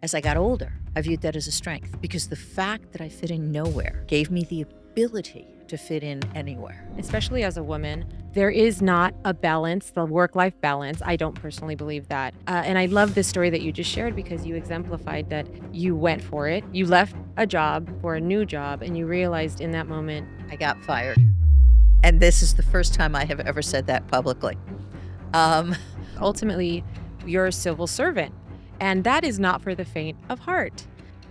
As I got older, I viewed that as a strength because the fact that I fit in nowhere gave me the ability to fit in anywhere. Especially as a woman, there is not a balance, the work-life balance. I don't personally believe that. And I love this story that you just shared because you exemplified that you went for it. You left a job for a new job and you realized in that moment, I got fired. And this is the first time I have ever said that publicly. Ultimately, you're a civil servant. And that is not for the faint of heart.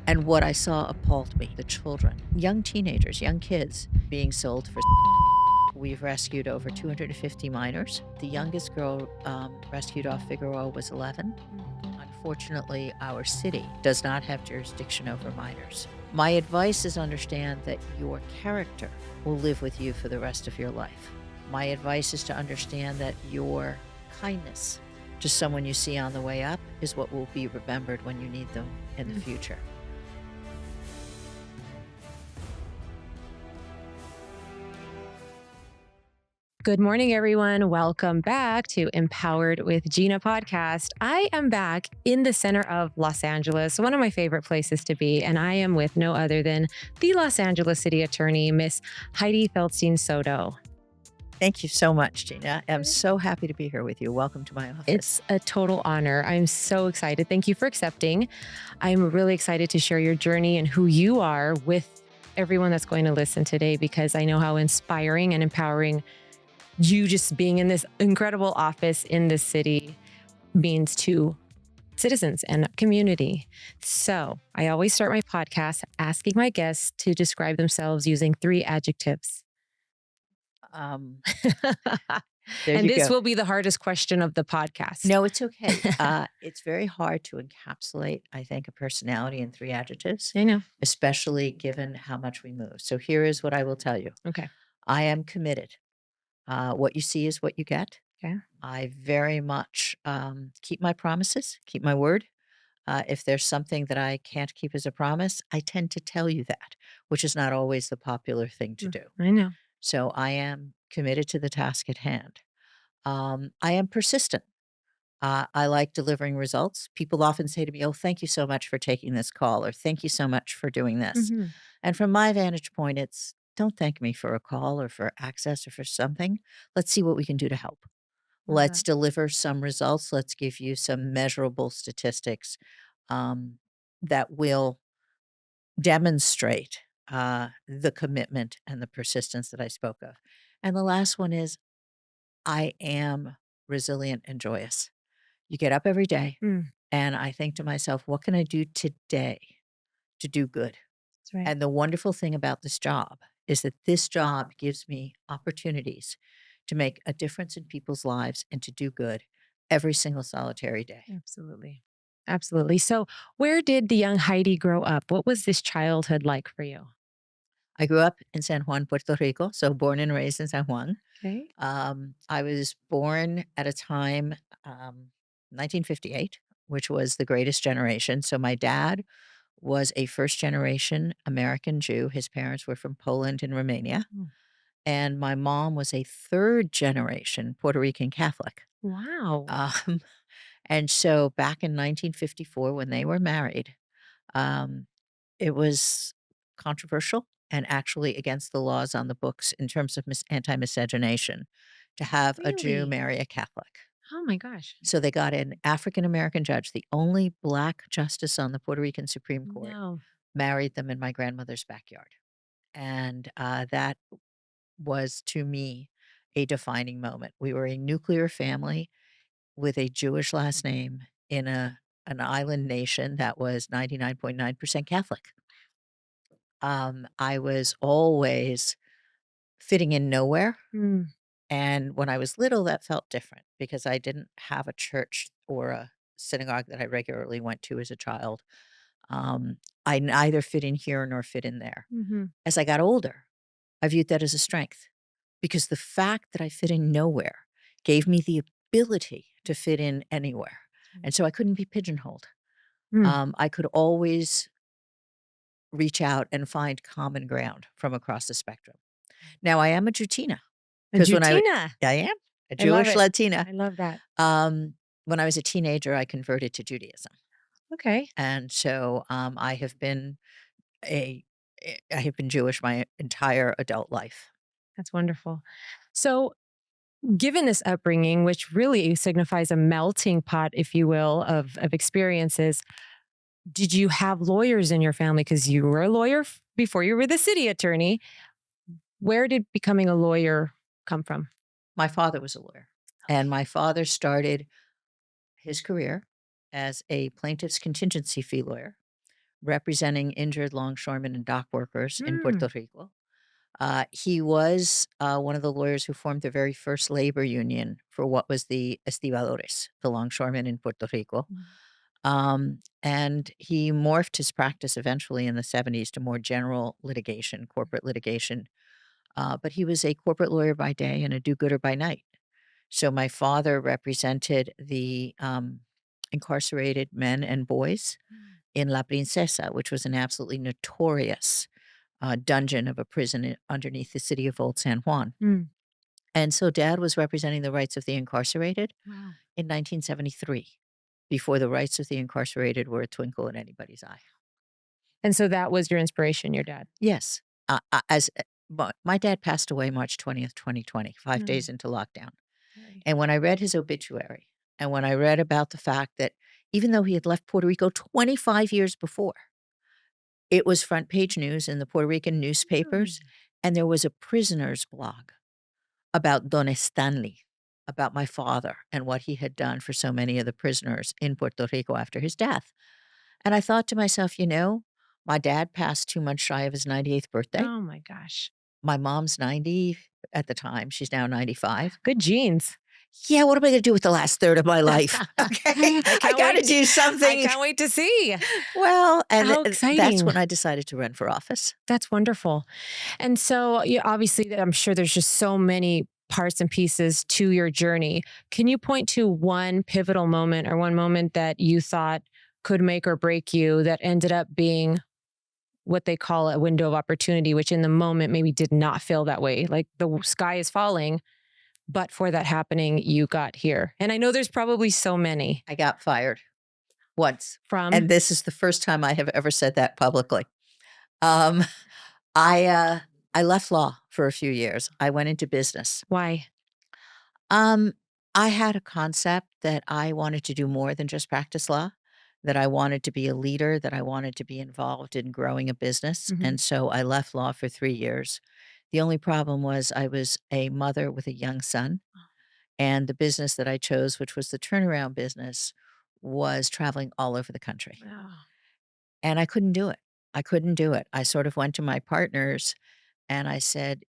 And what I saw appalled me. The children, young teenagers, young kids being sold for. We've rescued over 250 minors. The youngest girl rescued off Figueroa was 11. Unfortunately, our city does not have jurisdiction over minors. My advice is understand that your character will live with you for the rest of your life. My advice is to understand that your kindness to someone you see on the way up is what will be remembered when you need them in the future. Good morning, everyone. Welcome back to Empowered with Gina podcast. I am back in the center of Los Angeles, one of my favorite places to be, and I am with no other than the Los Angeles City Attorney, Miss Heidi Feldstein Soto. Thank you so much, Gina. I'm so happy to be here with you. Welcome to my office. It's a total honor. I'm so excited. Thank you for accepting. I'm really excited to share your journey and who you are with everyone that's going to listen today, because I know how inspiring and empowering you just being in this incredible office in this city means to citizens and community. So I always start my podcast asking my guests to describe themselves using 3 adjectives. There And you this go. will be the hardest question of the podcast. No, it's okay. It's very hard to encapsulate, I think, a personality in 3 adjectives, I know. especially given how much we move. So here is what I will tell you. Okay. I am committed. What you see is what you get. Okay. I very much keep my promises, keep my word. If there's something that I can't keep as a promise, I tend to tell you that, which is not always the popular thing to do. I know. So I am committed to the task at hand. I am persistent. I like delivering results. People often say to me, "Oh, thank you so much for taking this call," or "Thank you so much for doing this." Mhm. And from my vantage point, it's don't thank me for a call or for access or for something. Let's see what we can do to help. Love Let's that. deliver some results. Let's give you some measurable statistics that will demonstrate the commitment and the persistence that I spoke of. And the last one is I am resilient and joyous. You get up every day, Mm, and I think to myself, what can I do today to do good? that's right. And the wonderful thing about this job is that this job gives me opportunities to make a difference in people's lives and to do good every single solitary day. Absolutely. Absolutely. So where did the young Heidi grow up? What was this childhood like for you? I grew up in San Juan, Puerto Rico, so born and raised in San Juan. Okay. I was born at a time, 1958, which was the greatest generation. So my dad was a first generation American Jew. His parents were from Poland and Romania. Mm. And my mom was a third generation Puerto Rican Catholic. Wow. Um, and so back in 1954, when they were married, um, it was controversial and actually against the laws on the books in terms of anti-miscegenation to have a Jew Really? marry a Catholic. Oh my gosh. So they got an African American judge, the only Black justice on the Puerto Rican Supreme Court, No. married them in my grandmother's backyard. And that was, to me, a defining moment. We were a nuclear family with a Jewish last name in an island nation that was 99.9% Catholic. I was always fitting in nowhere. Mm. And when I was little, that felt different because I didn't have a church or a synagogue that I regularly went to as a child. I neither fit in here nor fit in there. Mm-hmm. As I got older, I viewed that as a strength because the fact that I fit in nowhere gave me the ability to fit in anywhere. And so I couldn't be pigeonholed. Mm. I could always reach out and find common ground from across the spectrum. Now I am a Latina And because Jutina. I am a I love Jewish it. Latina. I love that. When I was a teenager, I converted to Judaism. Okay. And so a I have been Jewish my entire adult life. That's wonderful. So, given this upbringing, which really signifies a melting pot, if you will, of experiences, did you have lawyers in your family? Because you were a lawyer before you were the city attorney. Where did becoming a lawyer come from? My father was a lawyer, and my father started his career as a plaintiff's contingency fee lawyer representing injured longshoremen and dock workers in Mm, Puerto Rico. He was one of the lawyers who formed the very first labor union for what was the estibadores, the longshoremen in Puerto Rico. mm, And he morphed his practice eventually in the 70s to more general litigation, corporate litigation. But he was a corporate lawyer by day and a do gooder by night. So my father represented the incarcerated men and boys mm, in La Princesa, which was an absolutely notorious dungeon of a prison underneath the city of Old San Juan. mm. And so dad was representing the rights of the incarcerated Wow. in 1973, before the rights of the incarcerated were a twinkle in anybody's eye. And so that was your inspiration, your dad. Yes. As my dad passed away March 20th, 2020, 5 days Mm, into lockdown. sorry. And when I read his obituary, and when I read about the fact that even though he had left Puerto Rico 25 years before, it was front page news in the Puerto Rican newspapers, Mm. and there was a prisoner's blog about Don Stanley, about my father and what he had done for so many of the prisoners in Puerto Rico after his death. And I thought to myself, my dad passed 2 months shy of his 98th birthday. Oh my gosh. My mom's 90 at the time. She's now 95. Good genes. Yeah, what am I gonna do with the last third of my life? Okay. I I can't gotta wait. do I something. can't wait to see. Well, and How that's exciting. when I decided to run for office. That's wonderful. And so, obviously, I'm sure there's just so many parts and pieces to your journey. Can you point to one pivotal moment or one moment that you thought could make or break you that ended up being what they call a window of opportunity, which in the moment maybe did not feel that way? Like the sky is falling, but for that happening, you got here. And I know there's probably so many I got fired once, from and this is the first time I have ever said that publicly. Um, I left law for a few years. I went into business. why? Um, I had a concept that I wanted to do more than just practice law, that I wanted to be a leader, that I wanted to be involved in growing a business, Mhm. and so I left law for 3 years. The only problem was I was a mother with a young son, and the business that I chose, which was the turnaround business, was traveling all over the country, Oh, and I couldn't do it. I couldn't do it. I sort of went to my partners and I said,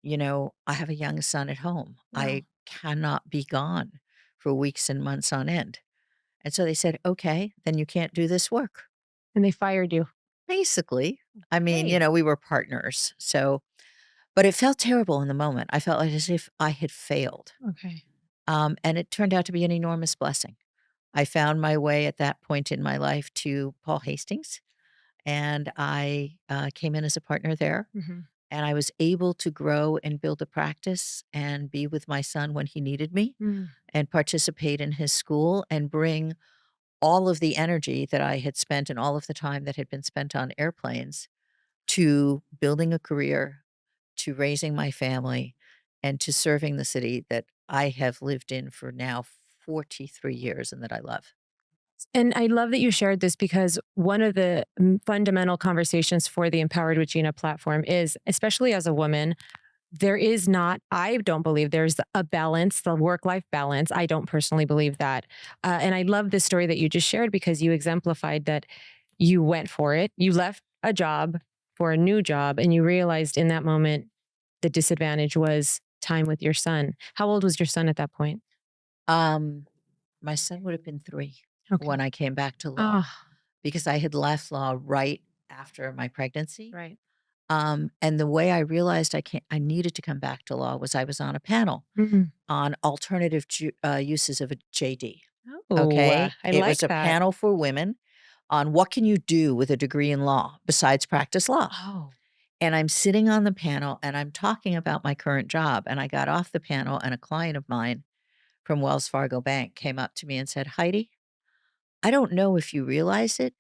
I have a young son at home. wow. I cannot be gone for weeks and months on end. And so they said, okay, then you can't do this work. And they fired you. Basically, I mean, Hey. we were partners. So, but it felt terrible in the moment. I felt like as if I had failed. Okay. And it turned out to be an enormous blessing. I found my way at that point in my life to Paul Hastings, and I came in as a partner there. Mhm. And I was able to grow and build a practice and be with my son when he needed me Mm. and participate in his school and bring all of the energy that I had spent and all of the time that had been spent on airplanes to building a career, to raising my family, and to serving the city that I have lived in for now 43 years and that I love. And I love that you shared this because one of the fundamental conversations for the Empowered with Gina platform is, especially as a woman, there is not, I don't believe there's a balance, the work life balance. I don't personally believe that. And I love this story that you just shared because you exemplified that you went for it. You left a job for a new job and you realized in that moment the disadvantage was time with your son. How old was your son at that point? Um, my son would have been 3 Okay. when I came back to law Oh, because I had left law right after my pregnancy. right. And the way I realized I needed to come back to law was I was on a panel Mhm. on alternative uses of a JD. Oh, Okay, I it was like a that. panel for women on what can you do with a degree in law besides practice law. Oh, And I'm sitting on the panel and I'm talking about my current job. And I got off the panel, and a client of mine from Wells Fargo Bank came up to me and said, Heidi, I don't know if you realize it,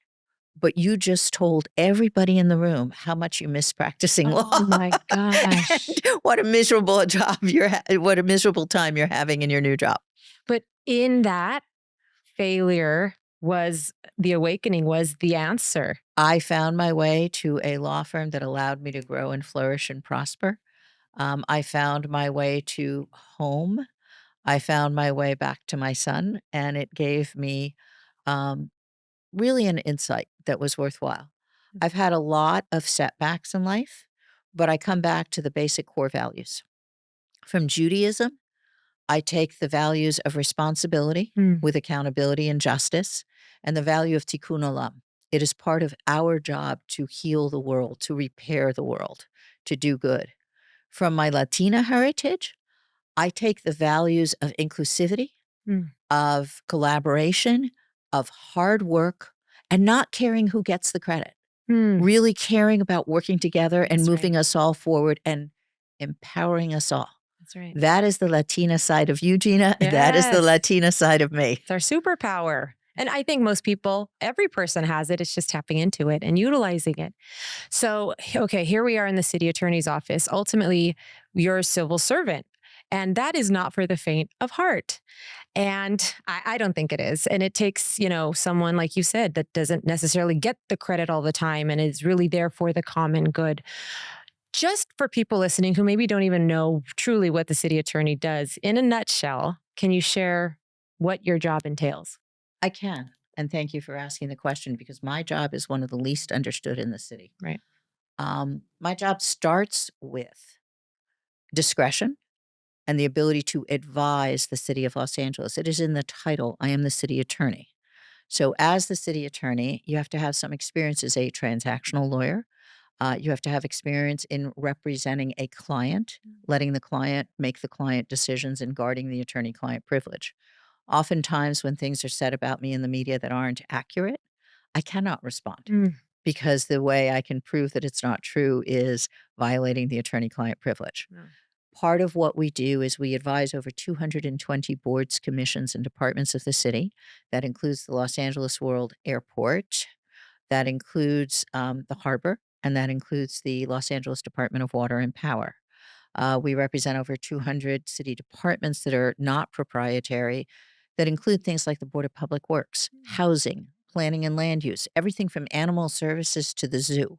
but you just told everybody in the room how much you miss practicing law. Oh my gosh. And what a miserable job what a miserable time you're having in your new job. But in that, failure was the awakening, was the answer. I found my way to a law firm that allowed me to grow and flourish and prosper. I found my way to home. I found my way back to my son, and it gave me um, really an insight that was worthwhile. I've had a lot of setbacks in life, but I come back to the basic core values. From Judaism, I take the values of responsibility Mm. with accountability and justice, and the value of tikkun olam. It is part of our job to heal the world, to repair the world, to do good. From my Latina heritage, I take the values of inclusivity, Mm. of collaboration, of hard work, and not caring who gets the credit. Mm. Really caring about working together and That's moving right. us all forward and empowering us all. That's right. That is the Latina side of you, Gina. That is the Yes. Latina side of me. It's our superpower. And I think most people, every person has it. It's just tapping into it and utilizing it. So, okay, here we are in the city attorney's office. Ultimately, you're a civil servant, and that is not for the faint of heart. And I don't think it is. And it takes, someone like you said, that doesn't necessarily get the credit all the time and is really there for the common good. Just for people listening who maybe don't even know truly what the city attorney does, in a nutshell, can you share what your job entails? I can. And thank you for asking the question because my job is one of the least understood in the city. Right. My job starts with discretion and the ability to advise the city of Los Angeles. It is in the title. I am the city attorney. So, as the city attorney, you have to have some experience as a transactional lawyer. You have to have experience in representing a client, letting the client make the client decisions, and guarding the attorney client privilege. Oftentimes, when things are said about me in the media that aren't accurate, I cannot respond Mm. because the way I can prove that it's not true is violating the attorney client privilege. Yeah. Part of what we do is we advise over 220 boards, commissions, and departments of the city. That includes the Los Angeles World Airport, that includes the harbor, and that includes the Los Angeles Department of Water and Power. We represent over 200 city departments that are not proprietary, that include things like the Board of Public Works, housing, planning and land use, everything from animal services to the zoo.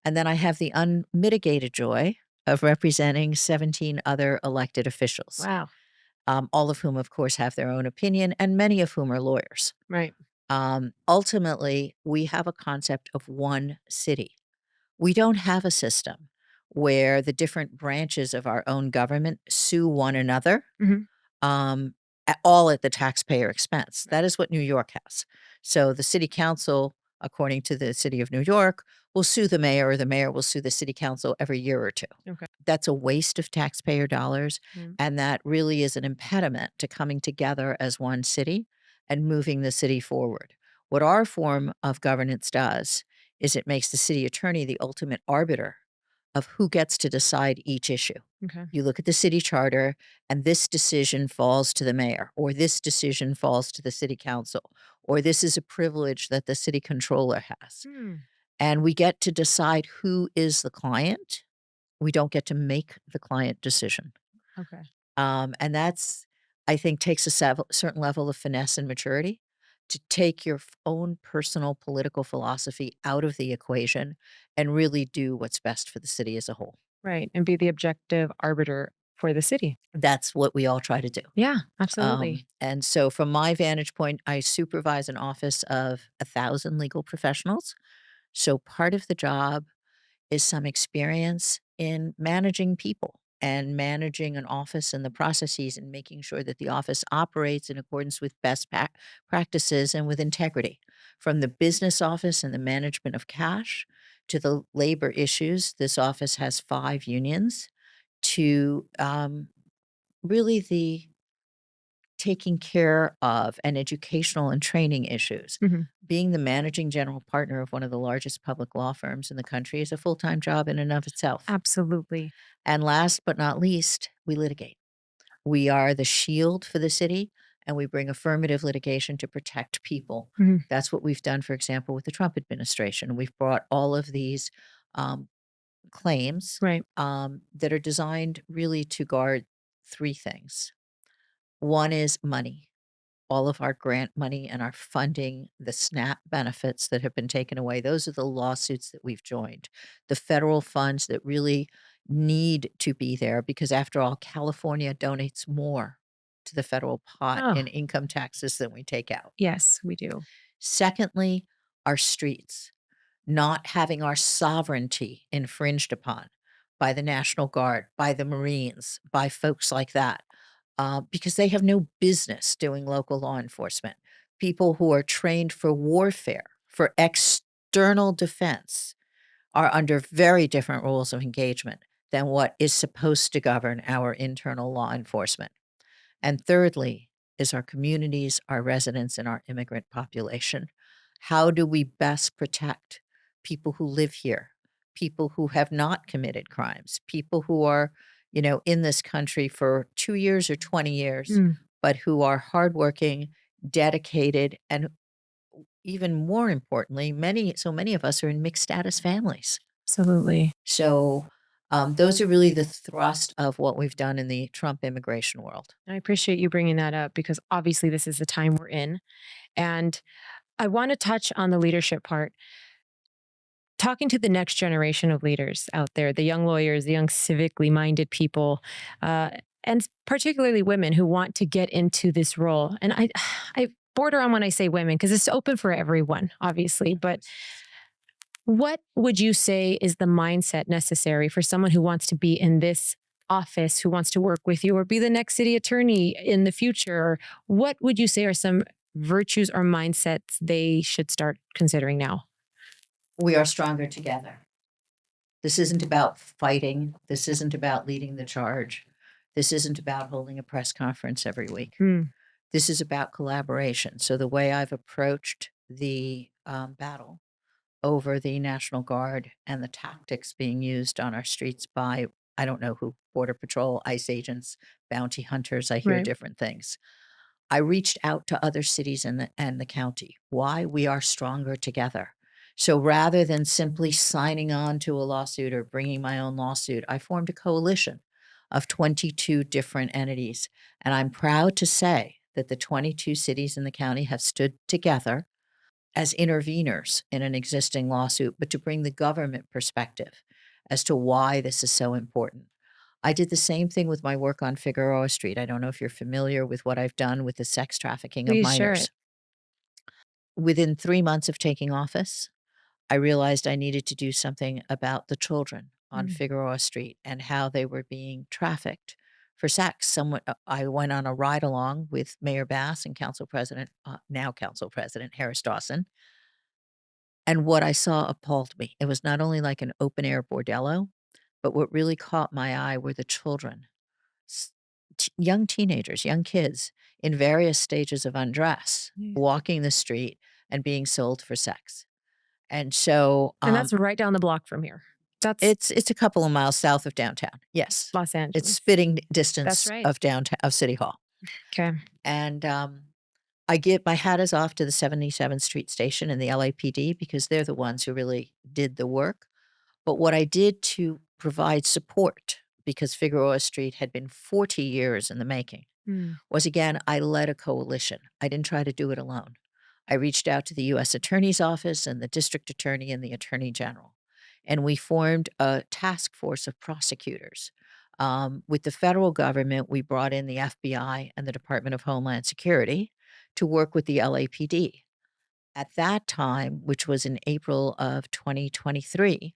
And then I have the unmitigated joy of representing 17 other elected officials, Wow. all of whom, of course, have their own opinion, and many of whom are lawyers. Right. Ultimately, we have a concept of one city. We don't have a system where the different branches of our own government sue one another, Mhm. um, all at the taxpayer expense. That is what New York has. So the city council, according to the city of New York, will sue the mayor, or the mayor will sue the city council every year or two. Okay. That's a waste of taxpayer dollars. Mm. And that really is an impediment to coming together as one city and moving the city forward. What our form of governance does is it makes the city attorney the ultimate arbiter of who gets to decide each issue. Okay. You look at the city charter, and this decision falls to the mayor, or this decision falls to the city council, or this is a privilege that the city controller has. Mm. And we get to decide who is the client. We don't get to make the client decision. Okay. And that's, I think, takes a certain level of finesse and maturity to take your own personal political philosophy out of the equation and really do what's best for the city as a whole. Right. And be the objective arbiter for the city. That's what we all try to do. Yeah, absolutely. And so, from my vantage point, I supervise an office of 1,000 legal professionals. So, part of the job is some experience in managing people and managing an office and the processes and making sure that the office operates in accordance with best practices and with integrity. From the business office and the management of cash to the labor issues, this office has 5 unions, to really the taking care of and educational and training issues. Mhm. Being the managing general partner of one of the largest public law firms in the country is a full-time job in and of itself. Absolutely. And last but not least, we litigate. We are the shield for the city and we bring affirmative litigation to protect people. Mhm. That's what we've done, for example, with the Trump administration. We've brought all of these um, claims Right. that are designed really to guard three things. One is money. All of our grant money and our funding, the SNAP benefits that have been taken away, those are the lawsuits that we've joined. The federal funds that really need to be there because, after all, California donates more to the federal pot Oh, in income taxes than we take out. yes, we do. Secondly, our streets, not having our sovereignty infringed upon by the National Guard, by the Marines, by folks like that, because they have no business doing local law enforcement. People who are trained for warfare, for external defense, are under very different rules of engagement than what is supposed to govern our internal law enforcement. And thirdly, is our communities, our residents, and our immigrant population. How do we best protect people who live here, people who have not committed crimes, people who are, in this country for 2 years or 20 years, Mm, but who are hardworking, dedicated, and even more importantly, so many of us are in mixed status families. absolutely. So those are really the thrust of what we've done in the Trump immigration world. I appreciate you bringing that up because obviously this is the time we're in. And I want to touch on the leadership part. Talking to the next generation of leaders out there, the young lawyers, the young civically minded people, and particularly women who want to get into this role. And I border on when I say women because it's open for everyone, obviously. But what would you say is the mindset necessary for someone who wants to be in this office, who wants to work with you, or be the next city attorney in the future? Or what would you say are some virtues or mindsets they should start considering now? We are stronger together. This isn't about fighting. This isn't about leading the charge. This isn't about holding a press conference every week. Mm, This is about collaboration. So, the way I've approached the battle over the National Guard and the tactics being used on our streets by, I don't know who, Border Patrol, ICE agents, bounty hunters, I hear right. different things. I reached out to other cities and the county. Why? We are stronger together. So, rather than simply signing on to a lawsuit or bringing my own lawsuit, I formed a coalition of 22 different entities. And I'm proud to say that the 22 cities in the county have stood together as interveners in an existing lawsuit, but to bring the government perspective as to why this is so important. I did the same thing with my work on Figueroa Street. I don't know if you're familiar with what I've done with the sex trafficking of Please share it. minors. Within 3 months of taking office, I realized I needed to do something about the children on Mm, Figueroa Street and how they were being trafficked for sex. I went on a ride along with Mayor Bass and now Council President Harris Dawson, and what I saw appalled me. It was not only like an open air bordello, but what really caught my eye were the children, s- young teenagers, young kids in various stages of undress, yes. walking the street and being sold for sex. And so And that's right down the block from here. That's it's a couple of miles south of downtown. Yes, Los it's Angeles. spitting That's distance right. of downtown of City Hall. Okay. And I get my hat is off to the 77th Street Station and the LAPD because they're the ones who really did the work. But what I did to provide support, because Figueroa Street had been 40 years in the making, Mm, was again, I led a coalition. I didn't try to do it alone. I reached out to the US Attorney's Office and the District Attorney and the Attorney General. And we formed a task force of prosecutors. With the federal government, we brought in the FBI and the Department of Homeland Security to work with the LAPD. At that time, which was in April of 2023,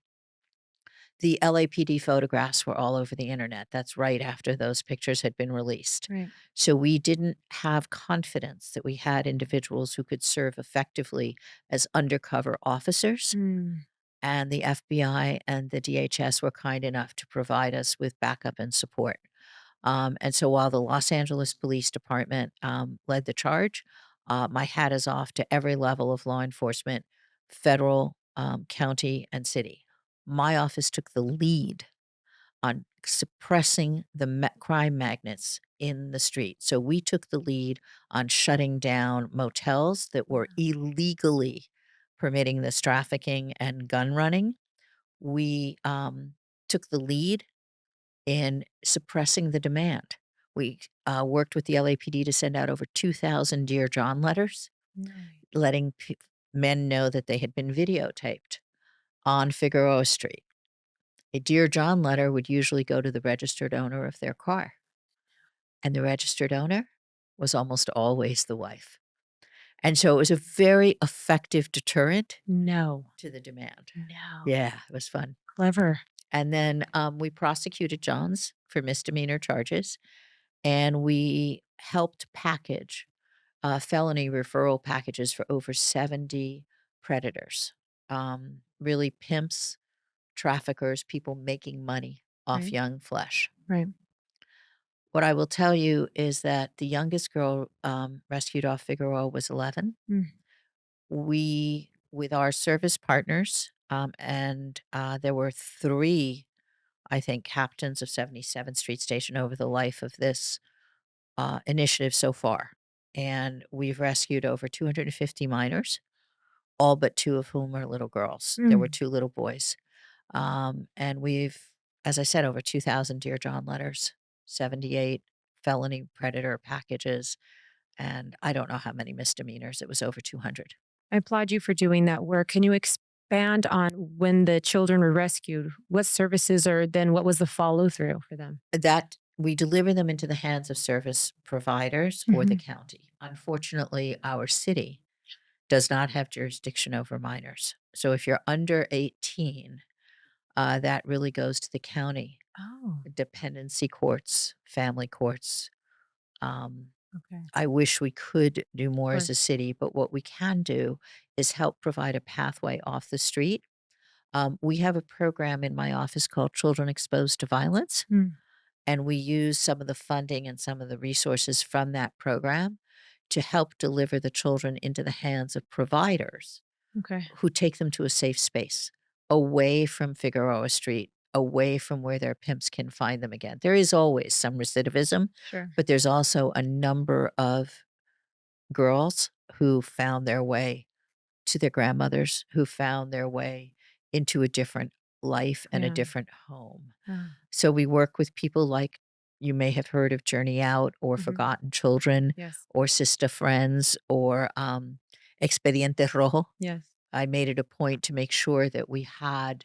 the LAPD photographs were all over the internet. That's right after those pictures had been released. right. So we didn't have confidence that we had individuals who could serve effectively as undercover officers. Mm, And the FBI and the DHS were kind enough to provide us with backup and support. And so while the Los Angeles Police Department led the charge, my hat is off to every level of law enforcement, federal, county, and city. My office took the lead on suppressing the crime magnets in the street. So we took the lead on shutting down motels that were illegally permitting this trafficking and gun running. We took the lead in suppressing the demand. We worked with the LAPD to send out over 2,000 Dear John letters, Nice. letting men know that they had been videotaped on Figueroa Street. A Dear John letter would usually go to the registered owner of their car, and the registered owner was almost always the wife. And so it was a very effective deterrent No. to the demand. No. Yeah, it was fun. Clever. And then we prosecuted Johns for misdemeanor charges, and we helped package felony referral packages for over 70 predators, really pimps, traffickers, people making money off Right. young flesh. Right. What I will tell you is that the youngest girl rescued off Figueroa was 11. Mm. We, with our service partners, and there were three, I think, captains of 77th Street Station over the life of this initiative so far. And we've rescued over 250 minors, all but two of whom are little girls. There were Mm. two little boys. And we've, as I said, over 2,000 Dear John letters, 78 felony predator packages, and I don't know how many misdemeanors. It was over 200. I applaud you for doing that work. Can you expand on when the children were rescued? What services or then what was the follow through for them? That we deliver them into the hands of service providers or the Mhm. county. Unfortunately, our city does not have jurisdiction over minors. So if you're under 18, that really goes to the county, Oh, dependency courts, family courts. Um, okay. I wish we could do Of more as a course. city, but what we can do is help provide a pathway off the street. We have a program in my office called Children Exposed to Violence, Mm. and we use some of the funding and some of the resources from that program to help deliver the children into the hands of providers Okay. who take them to a safe space, away from Figueroa Street, away from where their pimps can find them again. There is always some recidivism, Sure. but there's also a number of girls who found their way to their grandmothers, who found their way into a different life and a Yeah. different home. Ah. So we work with people like you may have heard of Journey Out or Mhm. Forgotten Children Yes. or Sister Friends or Expediente Rojo. Yes. I made it a point to make sure that we had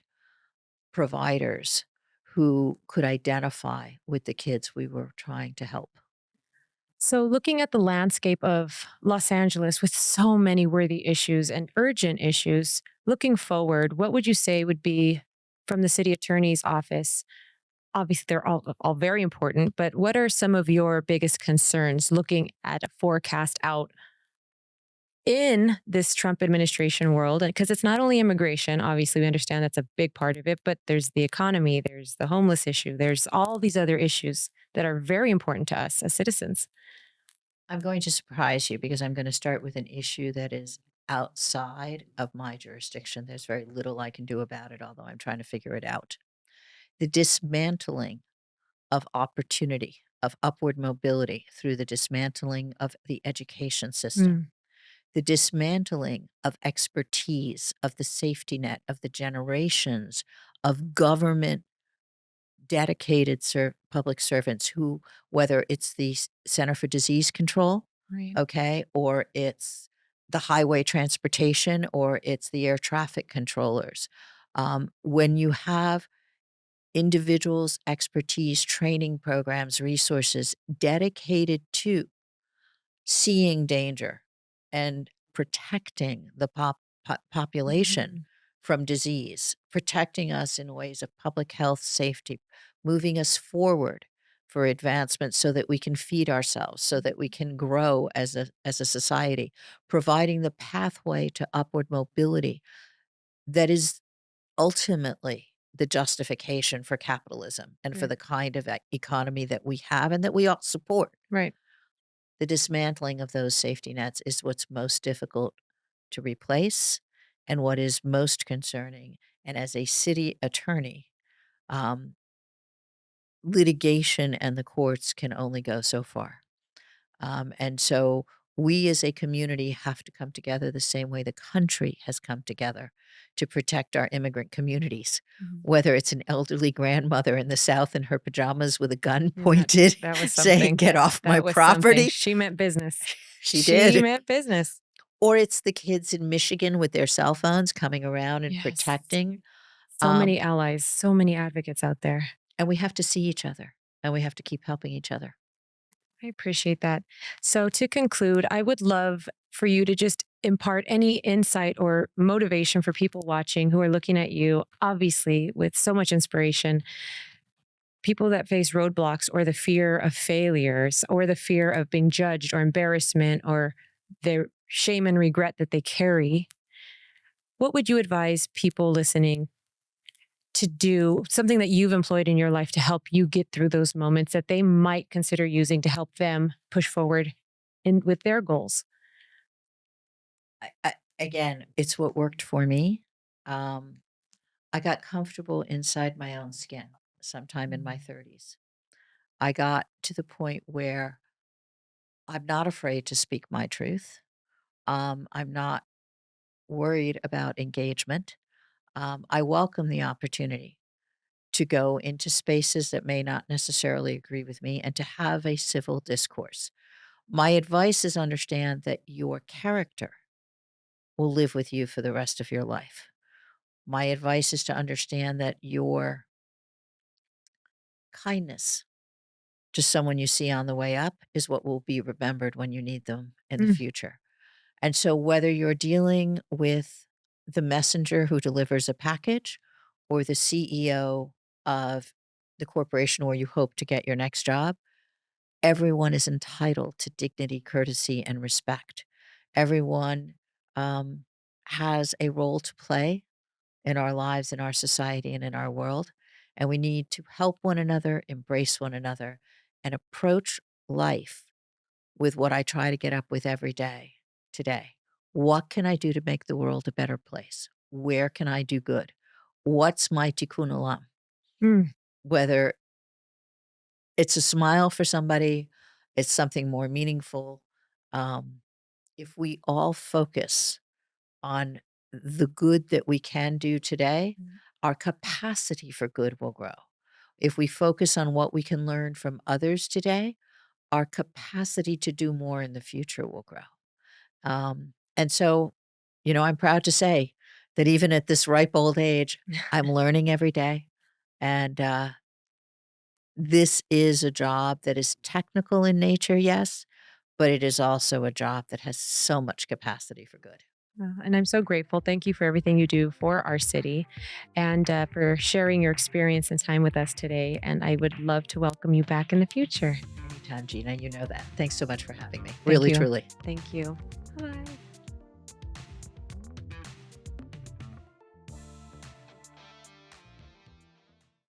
providers who could identify with the kids we were trying to help. So, looking at the landscape of Los Angeles with so many worthy issues and urgent issues, looking forward, what would you say would be from the city attorney's office? Obviously, they're all very important, but what are some of your biggest concerns looking at a forecast out in this Trump administration world? Because it's not only immigration, obviously, we understand that's a big part of it, but there's the economy, there's the homeless issue, there's all these other issues that are very important to us as citizens. I'm going to surprise you because I'm going to start with an issue that is outside of my jurisdiction. There's very little I can do about it, although I'm trying to figure it out. The dismantling of opportunity, of upward mobility through the dismantling of the education system, Mm. the dismantling of expertise, of the safety net, of the generations of government dedicated public servants who, whether it's the Center for Disease Control, Right. okay, or it's the highway transportation, or it's the air traffic controllers. When you have individuals, expertise, training programs, resources dedicated to seeing danger and protecting the population Mhm. from disease, protecting us in ways of public health safety, moving us forward for advancement so that we can feed ourselves, so that we can grow as a society, providing the pathway to upward mobility that is ultimately the justification for capitalism and for Right. the kind of economy that we have and that we all support. Right. The dismantling of those safety nets is what's most difficult to replace and what is most concerning. And as a city attorney, um, litigation and the courts can only go so far. And so we as a community have to come together the same way the country has come together to protect our immigrant communities. Mhm. Whether it's an elderly grandmother in the South in her pajamas with a gun And that pointed, that was saying, something. "Get off my That was something. property." She meant business. She She did. meant business. Or it's the kids in Michigan with their cell phones coming around and Yes. protecting. So many Um, allies, so many advocates out there. and we have to see each other and we have to keep helping each other. I appreciate that. So, to conclude, I would love for you to just impart any insight or motivation for people watching who are looking at you, obviously, with so much inspiration. People that face roadblocks or the fear of failures or the fear of being judged or embarrassment or their shame and regret that they carry. What would you advise people listening to do, something that you've employed in your life to help you get through those moments that they might consider using to help them push forward in with their goals? Again, it's what worked for me. Um, I got comfortable inside my own skin sometime in my Mm. 30s. I got to the point where I'm not afraid to speak my truth. I'm not worried about engagement. I welcome the opportunity to go into spaces that may not necessarily agree with me and to have a civil discourse. My advice is understand that your character will live with you for the rest of your life. My advice is to understand that your kindness to someone you see on the way up is what will be remembered when you need them in the Mm, future. And so, whether you're dealing with the messenger who delivers a package or the CEO of the corporation where you hope to get your next job, everyone is entitled to dignity, courtesy, and respect. Everyone um, has a role to play in our lives, in our society, and in our world. And we need to help one another, embrace one another, and approach life with what I try to get up with every day today. What can I do to make the world a better place? Where can I do good? What's my tikkun olam? mm, Whether it's a smile for somebody, it's something more meaningful. Um, if we all focus on the good that we can do today, mm. our capacity for good will grow. If we focus on what we can learn from others today, our capacity to do more in the future will grow. And so, I'm proud to say that even at this ripe old age, I'm learning every day. And this is a job that is technical in nature, yes, but it is also a job that has so much capacity for good. And I'm so grateful. Thank you for everything you do for our city and for sharing your experience and time with us today. And I would love to welcome you back in the future. Anytime, Gina, you know that. Thanks so much for having me. Thank Really, you. truly. Thank you. Bye.